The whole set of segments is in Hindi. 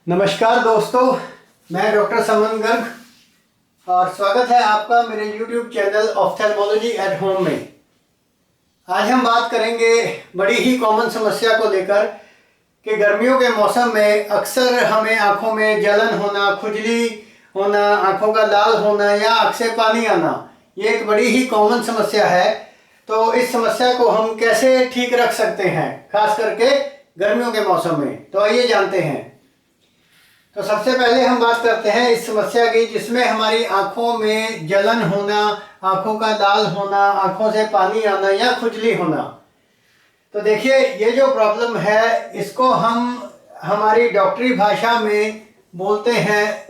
नमस्कार दोस्तों, मैं डॉक्टर समन गर्ग और स्वागत है आपका मेरे YouTube channel ophthalmology at home में। आज हम बात करेंगे बड़ी ही कॉमन समस्या को लेकर कि गर्मियों के मौसम में अक्सर हमें आँखों में जलन होना, खुजली होना, आँखों का लाल होना या आँख से पानी आना, ये एक बड़ी ही कॉमन समस्या है। तो इस समस्या को हम कैसे ठीक रख सकते हैं, खास करके गर्मियों के मौसम में, तो आइए जानते हैं। तो सबसे पहले हम बात करते हैं इस समस्या की जिसमें हमारी आंखों में जलन होना, आंखों का लाल होना, आंखों से पानी आना या खुजली होना। तो देखिए, ये जो प्रॉब्लम है इसको हम हमारी डॉक्टरी भाषा में बोलते हैं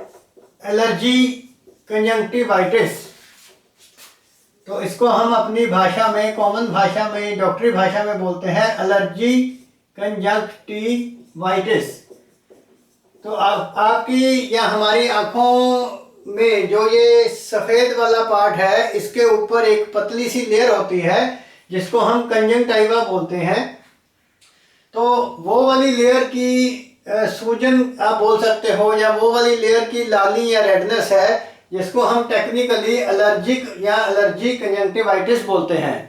एलर्जी कंजंक्टिवाइटिस। तो इसको हम अपनी भाषा में, कॉमन भाषा में, डॉक्टरी भाषा में बोलते हैं एलर्जी कंजंक्टिवाइटिस। तो आपकी या हमारी आँखों में जो ये सफ़ेद वाला पार्ट है, इसके ऊपर एक पतली सी लेयर होती है जिसको हम कंजंक्टिवा बोलते हैं। तो वो वाली लेयर की सूजन आप बोल सकते हो, या वो वाली लेयर की लाली या रेडनेस है जिसको हम टेक्निकली एलर्जिक या एलर्जी कंजंक्टिवाइटिस बोलते हैं।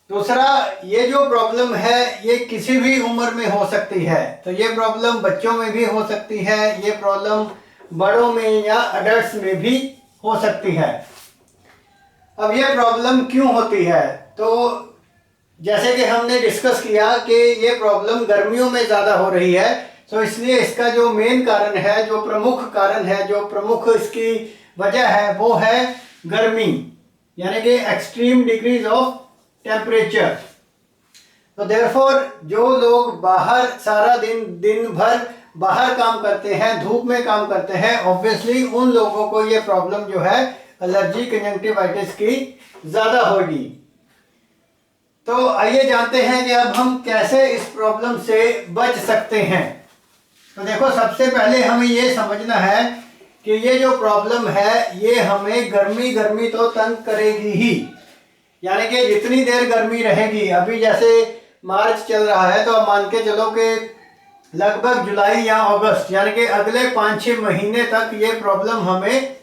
दूसरा, ये जो प्रॉब्लम है ये किसी भी उम्र में हो सकती है। तो ये प्रॉब्लम बच्चों में भी हो सकती है, ये प्रॉब्लम बड़ों में या अडल्ट्स में भी हो सकती है। अब ये प्रॉब्लम क्यों होती है? तो जैसे कि हमने डिस्कस किया कि ये प्रॉब्लम गर्मियों में ज़्यादा हो रही है, तो इसलिए इसका जो मेन कारण है, जो प्रमुख कारण है, जो प्रमुख इसकी वजह है, वो है गर्मी, यानी कि एक्सट्रीम डिग्रीज ऑफ टेम्परेचर। तो देयरफॉर जो लोग बाहर सारा दिन भर बाहर काम करते हैं, धूप में काम करते हैं, ऑब्वियसली उन लोगों को ये प्रॉब्लम जो है एलर्जी कंजंक्टिवाइटिस की ज़्यादा होगी। तो आइए जानते हैं कि अब हम कैसे इस प्रॉब्लम से बच सकते हैं। तो देखो, सबसे पहले हमें ये समझना है कि ये जो प्रॉब्लम है ये हमें गर्मी तो तंग करेगी ही, यानी कि जितनी देर गर्मी रहेगी, अभी जैसे मार्च चल रहा है तो अब मान के चलो कि लगभग जुलाई या अगस्त, यानी कि अगले 5-6 महीने तक ये प्रॉब्लम हमें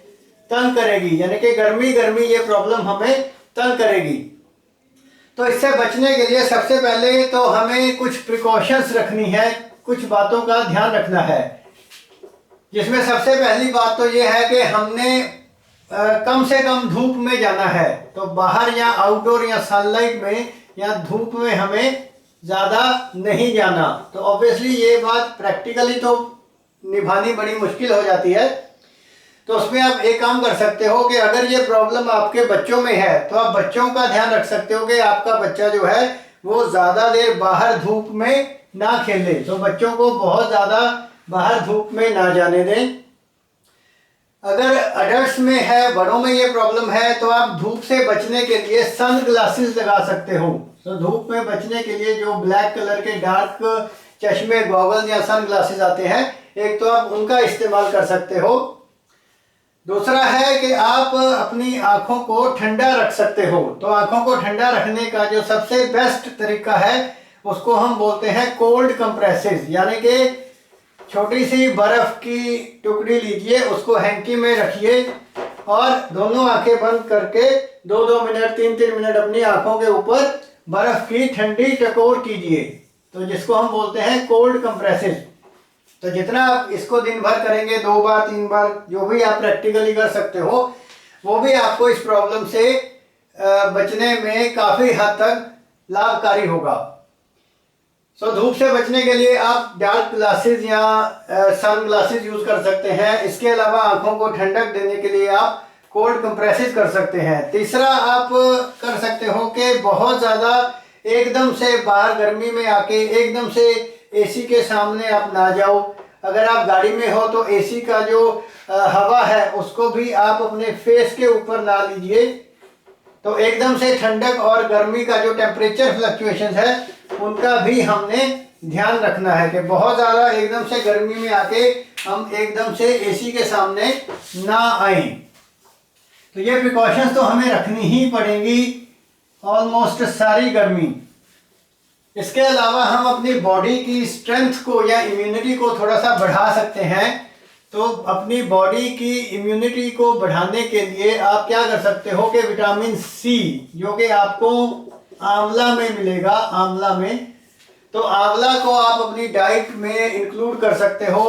तंग करेगी, यानी कि गर्मी ये प्रॉब्लम हमें तंग करेगी। तो इससे बचने के लिए सबसे पहले तो हमें कुछ प्रिकॉशंस रखनी है, कुछ बातों का ध्यान रखना है, जिसमें सबसे पहली बात तो ये है कि हमने कम से कम धूप में जाना है। तो बाहर या आउटडोर या सनलाइट में या धूप में हमें ज़्यादा नहीं जाना। तो ऑब्वियसली ये बात प्रैक्टिकली तो निभानी बड़ी मुश्किल हो जाती है। तो उसमें आप एक काम कर सकते हो कि अगर ये प्रॉब्लम आपके बच्चों में है तो आप बच्चों का ध्यान रख सकते हो कि आपका बच्चा जो है वो ज़्यादा देर बाहर धूप में ना खेले। तो बच्चों को बहुत ज़्यादा बाहर धूप में ना जाने दें। अगर अडल्ट्स में है, बड़ों में ये प्रॉब्लम है, तो आप धूप से बचने के लिए सन ग्लासेस लगा सकते हो। तो धूप में बचने के लिए जो ब्लैक कलर के डार्क चश्मे, गॉगल्स या सन ग्लासेस आते हैं, एक तो आप उनका इस्तेमाल कर सकते हो। दूसरा है कि आप अपनी आँखों को ठंडा रख सकते हो। तो आँखों को ठंडा रखने का जो सबसे बेस्ट तरीका है उसको हम बोलते हैं कोल्ड कंप्रेसेस, यानी कि छोटी सी बर्फ की टुकड़ी लीजिए, उसको हैंकी में रखिए और दोनों आंखें बंद करके 2-2 मिनट, 3-3 मिनट अपनी आंखों के ऊपर बर्फ की ठंडी टकोर कीजिए। तो जिसको हम बोलते हैं कोल्ड कंप्रेसेस। तो जितना आप इसको दिन भर करेंगे, 2 बार 3 बार, जो भी आप प्रैक्टिकली कर सकते हो, वो भी आपको इस प्रॉब्लम से बचने में काफ़ी हद तक लाभकारी होगा। तो धूप से बचने के लिए आप डार्क ग्लासेस या सन ग्लासेस यूज़ कर सकते हैं। इसके अलावा आंखों को ठंडक देने के लिए आप कोल्ड कंप्रेसेस कर सकते हैं। तीसरा आप कर सकते हो कि बहुत ज़्यादा एकदम से बाहर गर्मी में आके एकदम से एसी के सामने आप ना जाओ। अगर आप गाड़ी में हो तो एसी का जो हवा है उसको भी आप अपने फेस के ऊपर ना लीजिए। तो एकदम से ठंडक और गर्मी का जो टेम्परेचर फ्लक्चुएशन है उनका भी हमने ध्यान रखना है कि बहुत ज़्यादा एकदम से गर्मी में आके हम एकदम से एसी के सामने ना आए। तो ये प्रिकॉशंस तो हमें रखनी ही पड़ेंगी ऑलमोस्ट सारी गर्मी। इसके अलावा हम अपनी बॉडी की स्ट्रेंथ को या इम्यूनिटी को थोड़ा सा बढ़ा सकते हैं। तो अपनी बॉडी की इम्यूनिटी को बढ़ाने के लिए आप क्या कर सकते हो कि विटामिन सी, जो कि आपको आंवला में मिलेगा, आंवला में, तो आंवला को आप अपनी डाइट में इंक्लूड कर सकते हो,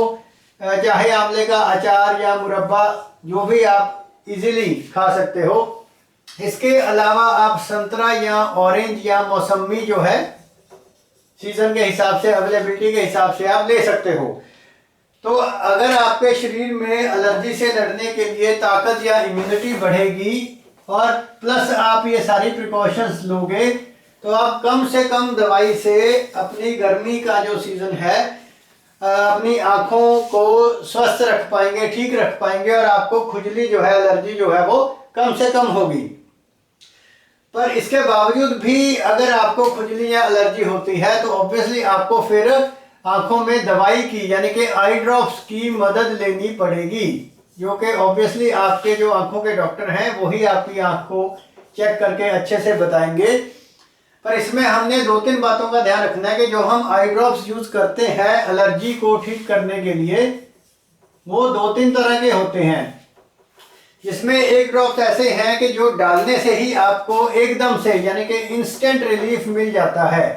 चाहे आंवले का अचार या मुरब्बा, जो भी आप इजीली खा सकते हो। इसके अलावा आप संतरा या ऑरेंज या मौसमी जो है सीजन के हिसाब से, अवेलेबिलिटी के हिसाब से आप ले सकते हो। तो अगर आपके शरीर में एलर्जी से लड़ने के लिए ताकत या इम्यूनिटी बढ़ेगी और प्लस आप ये सारी प्रिकॉशंस लोगे, तो आप कम से कम दवाई से अपनी गर्मी का जो सीजन है अपनी आँखों को स्वस्थ रख पाएंगे, ठीक रख पाएंगे, और आपको खुजली जो है, एलर्जी जो है वो कम से कम होगी। पर इसके बावजूद भी अगर आपको खुजली या एलर्जी होती है तो ऑब्वियसली आपको फिर आंखों में दवाई की यानी कि आई ड्रॉप्स की मदद लेनी पड़ेगी, जो कि ऑब्वियसली आपके जो आंखों के डॉक्टर हैं वही आपकी आंख को चेक करके अच्छे से बताएंगे। पर इसमें हमने 2-3 बातों का ध्यान रखना है कि जो हम आई ड्रॉप्स यूज़ करते हैं एलर्जी को ठीक करने के लिए, वो 2-3 तरह के होते हैं, जिसमें एक ड्रॉप्स ऐसे हैं कि जो डालने से ही आपको एकदम से यानी कि इंस्टेंट रिलीफ मिल जाता है।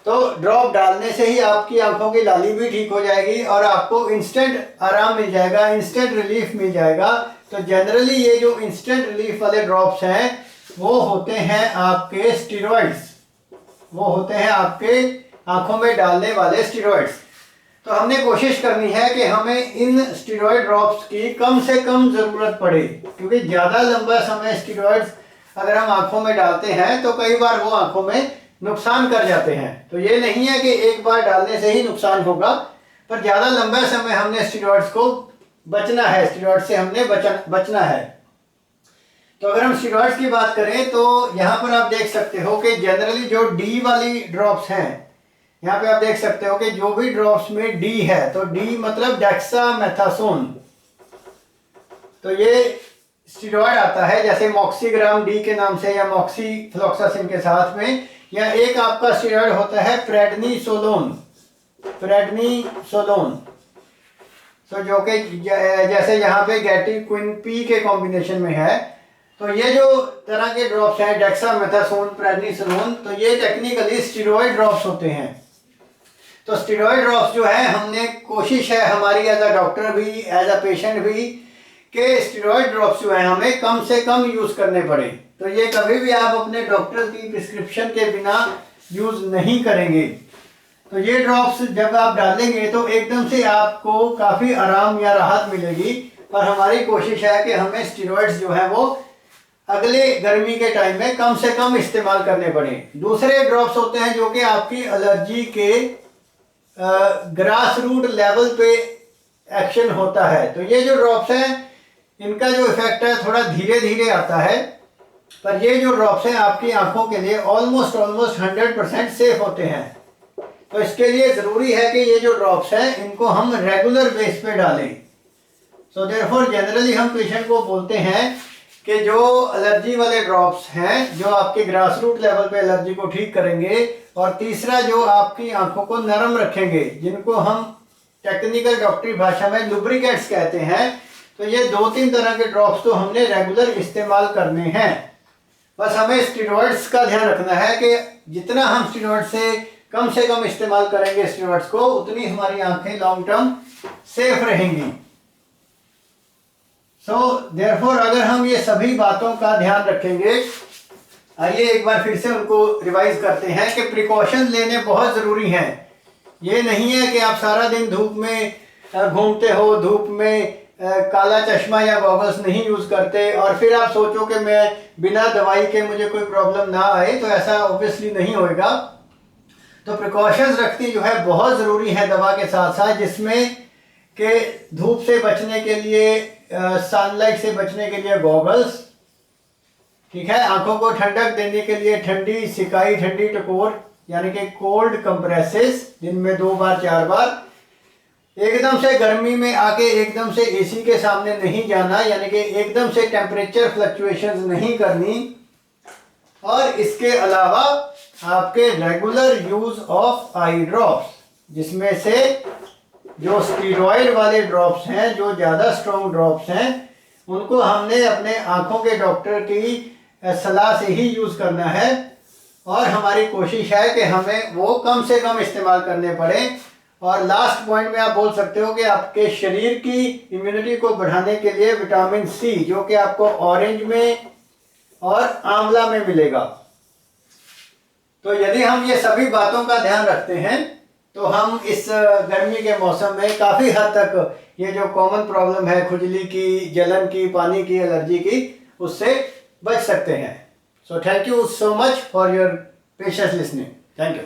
तो ड्रॉप डालने से ही आपकी आंखों की लाली भी ठीक हो जाएगी और आपको इंस्टेंट आराम मिल जाएगा, इंस्टेंट रिलीफ मिल जाएगा। तो जनरली ये जो इंस्टेंट रिलीफ वाले ड्रॉप्स हैं वो होते हैं आपके स्टेरॉइड्स, वो होते हैं आपके आंखों में डालने वाले स्टेरॉइड्स। तो हमने कोशिश करनी है कि हमें इन स्टेरॉइड ड्रॉप्स की कम से कम ज़रूरत पड़े, क्योंकि ज़्यादा लंबा समय स्टेरॉइड्स अगर हम आंखों में डालते हैं तो कई बार वो आंखों में नुकसान कर जाते हैं। तो ये नहीं है कि एक बार डालने से ही नुकसान होगा, पर ज़्यादा लंबा समय हमने स्टेरॉइड्स को बचना है, स्टेरॉइड से हमने बचना है। तो अगर हम स्टेरॉइड्स की बात करें तो यहाँ पर आप देख सकते हो कि जनरली जो डी वाली ड्रॉप्स हैं, यहाँ पे आप देख सकते हो कि जो भी ड्रॉप्स में डी है, तो डी मतलब डेक्सामेथासोन, तो ये स्टेरॉइड आता है, जैसे मॉक्सीग्राम डी के नाम से या मॉक्सीफ्लोक्सासिन के साथ में, या एक आपका स्टेरॉइड होता है प्रेडनिसोलोन, तो जो कि जैसे यहाँ पे गैटिक्विन पी के कॉम्बिनेशन में है। तो ये जो तरह के ड्रॉप्स हैं डेक्सामेथासोन, प्रेडनिसोलोन, तो ये टेक्निकली स्टेरॉइड ड्रॉप्स होते हैं। तो स्टेरॉइड ड्रॉप्स जो है, हमने कोशिश है हमारी एज अ डॉक्टर भी, एज अ पेशेंट भी, कि स्टेरॉइड ड्रॉप्स जो है हमें कम से कम यूज़ करने पड़े। तो ये कभी भी आप अपने डॉक्टर की प्रिस्क्रिप्शन के बिना यूज़ नहीं करेंगे। तो ये ड्रॉप्स जब आप डालेंगे तो एकदम से आपको काफ़ी आराम या राहत मिलेगी। पर हमारी कोशिश है कि हमें स्टेरॉइड्स जो है वो अगले गर्मी के टाइम में कम से कम इस्तेमाल करने पड़े। दूसरे ड्रॉप्स होते हैं जो कि आपकी एलर्जी के ग्रास रूट लेवल पे एक्शन होता है। तो ये जो ड्रॉप्स हैं इनका जो इफेक्ट है थोड़ा धीरे धीरे आता है, पर ये जो ड्रॉप्स हैं आपकी आंखों के लिए ऑलमोस्ट 100% सेफ होते हैं। तो इसके लिए ज़रूरी है कि ये जो ड्रॉप्स हैं इनको हम रेगुलर बेस पे डालें। सो देयरफॉर जनरली हम पेशेंट को बोलते हैं कि जो एलर्जी वाले ड्रॉप्स हैं जो आपके ग्रास रूट लेवल पे एलर्जी को ठीक करेंगे, और तीसरा जो आपकी आंखों को नरम रखेंगे, जिनको हम टेक्निकल डॉक्टरी भाषा में लुब्रिकेट्स कहते हैं। तो ये 2-3 तरह के ड्रॉप्स तो हमने रेगुलर इस्तेमाल करने हैं। बस हमें स्टेरॉइड्स का ध्यान रखना है कि जितना हम स्टेरॉइड से कम इस्तेमाल करेंगे स्टेरॉइड्स को, उतनी हमारी आंखें लॉन्ग टर्म सेफ रहेंगी। सो देयरफॉर अगर हम ये सभी बातों का ध्यान रखेंगे, आइए एक बार फिर से उनको रिवाइज करते हैं कि प्रिकॉशन लेने बहुत ज़रूरी हैं। ये नहीं है कि आप सारा दिन धूप में घूमते हो, धूप में काला चश्मा या गॉगल्स नहीं यूज़ करते और फिर आप सोचो कि मैं बिना दवाई के मुझे कोई प्रॉब्लम ना आए, तो ऐसा ऑब्वियसली नहीं होएगा। तो प्रिकॉशंस रखनी जो है बहुत ज़रूरी है दवा के साथ साथ, जिसमें कि धूप से बचने के लिए, सनलाइट से बचने के लिए गॉगल्स, ठीक है, आंखों को ठंडक देने के लिए ठंडी सिकाई, ठंडी टकोर यानी कि कोल्ड कंप्रेसेस दिन में 2 बार 4 बार, एकदम से गर्मी में आके एकदम से एसी के सामने नहीं जाना, यानी कि एकदम से टेम्परेचर फ्लक्चुएशंस नहीं करनी। और इसके अलावा आपके regular use of eye drops, जिसमें से जो स्टीरॉयड वाले ड्रॉप्स हैं, जो ज़्यादा स्ट्रॉन्ग ड्रॉप्स हैं, उनको हमने अपने आँखों के डॉक्टर की सलाह से ही यूज़ करना है। और हमारी कोशिश है कि हमें वो कम से कम इस्तेमाल करने पड़े। और लास्ट पॉइंट में आप बोल सकते हो कि आपके शरीर की इम्यूनिटी को बढ़ाने के लिए विटामिन सी, जो कि आपको ऑरेंज में और आंवला में मिलेगा। तो यदि हम ये सभी बातों का ध्यान रखते हैं तो हम इस गर्मी के मौसम में काफ़ी हद तक ये जो कॉमन प्रॉब्लम है खुजली की, जलन की, पानी की, एलर्जी की, उससे बच सकते हैं। So thank you so much for your patience listening. Thank you.